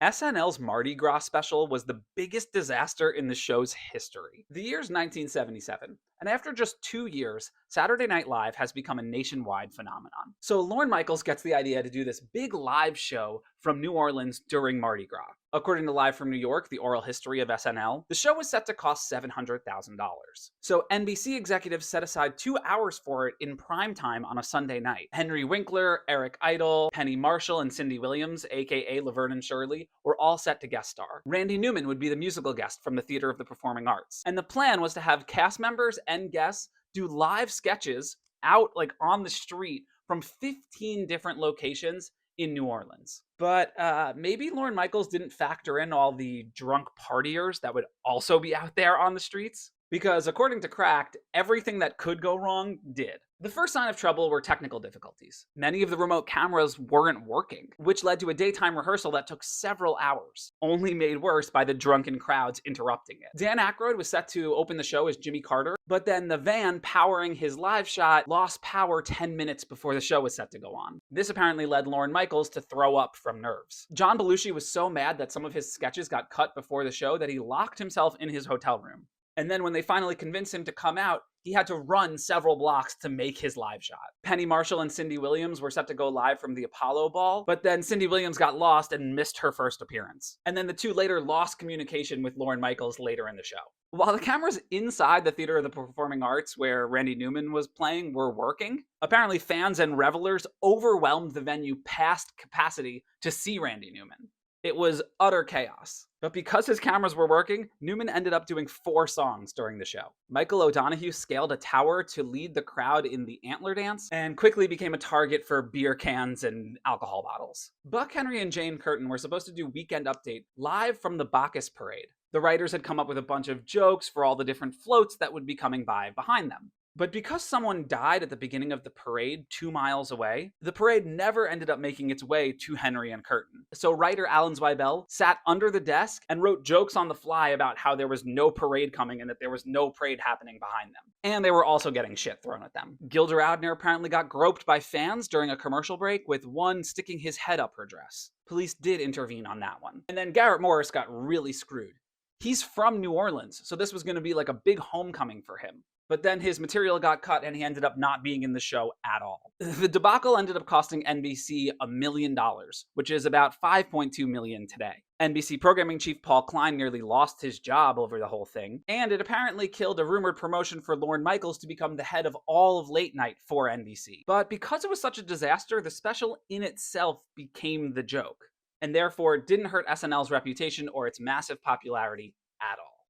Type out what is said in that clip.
SNL's Mardi Gras special was the biggest disaster in the show's history. The year's 1977, and after just 2 years, Saturday Night Live has become a nationwide phenomenon. So Lorne Michaels gets the idea to do this big live show from New Orleans during Mardi Gras. According to Live from New York, the oral history of SNL, the show was set to cost $700,000. So NBC executives set aside 2 hours for it in prime time on a Sunday night. Henry Winkler, Eric Idle, Penny Marshall, and Cindy Williams, aka Laverne and Shirley, were all set to guest star. Randy Newman would be the musical guest from the Theater of the Performing Arts. And the plan was to have cast members and guests do live sketches out like on the street from 15 different locations in New Orleans. But maybe Lorne Michaels didn't factor in all the drunk partiers that would also be out there on the streets. Because according to Cracked, everything that could go wrong did. The first sign of trouble were technical difficulties. Many of the remote cameras weren't working, which led to a daytime rehearsal that took several hours, only made worse by the drunken crowds interrupting it. Dan Aykroyd was set to open the show as Jimmy Carter, but then the van powering his live shot lost power 10 minutes before the show was set to go on. This apparently led Lorne Michaels to throw up from nerves. John Belushi was so mad that some of his sketches got cut before the show that he locked himself in his hotel room. And then when they finally convinced him to come out, he had to run several blocks to make his live shot. Penny Marshall and Cindy Williams were set to go live from the Apollo Ball, but then Cindy Williams got lost and missed her first appearance. And then the two later lost communication with Lorne Michaels later in the show. While the cameras inside the Theater of the Performing Arts, where Randy Newman was playing, were working, apparently fans and revelers overwhelmed the venue past capacity to see Randy Newman. It was utter chaos. But because his cameras were working, Newman ended up doing 4 songs during the show. Michael O'Donoghue scaled a tower to lead the crowd in the antler dance, and quickly became a target for beer cans and alcohol bottles. Buck Henry and Jane Curtin were supposed to do Weekend Update live from the Bacchus Parade. The writers had come up with a bunch of jokes for all the different floats that would be coming by behind them. But because someone died at the beginning of the parade 2 miles away, the parade never ended up making its way to Henry and Curtin. So writer Alan Zweibel sat under the desk and wrote jokes on the fly about how there was no parade coming and that there was no parade happening behind them. And they were also getting shit thrown at them. Gilda Radner apparently got groped by fans during a commercial break, with one sticking his head up her dress. Police did intervene on that one. And then Garrett Morris got really screwed. He's from New Orleans, so this was going to be like a big homecoming for him. But then his material got cut and he ended up not being in the show at all. The debacle ended up costing NBC $1 million, which is about $5.2 million today. NBC programming chief Paul Klein nearly lost his job over the whole thing, and it apparently killed a rumored promotion for Lorne Michaels to become the head of all of late night for NBC. But because it was such a disaster, the special in itself became the joke, and therefore didn't hurt SNL's reputation or its massive popularity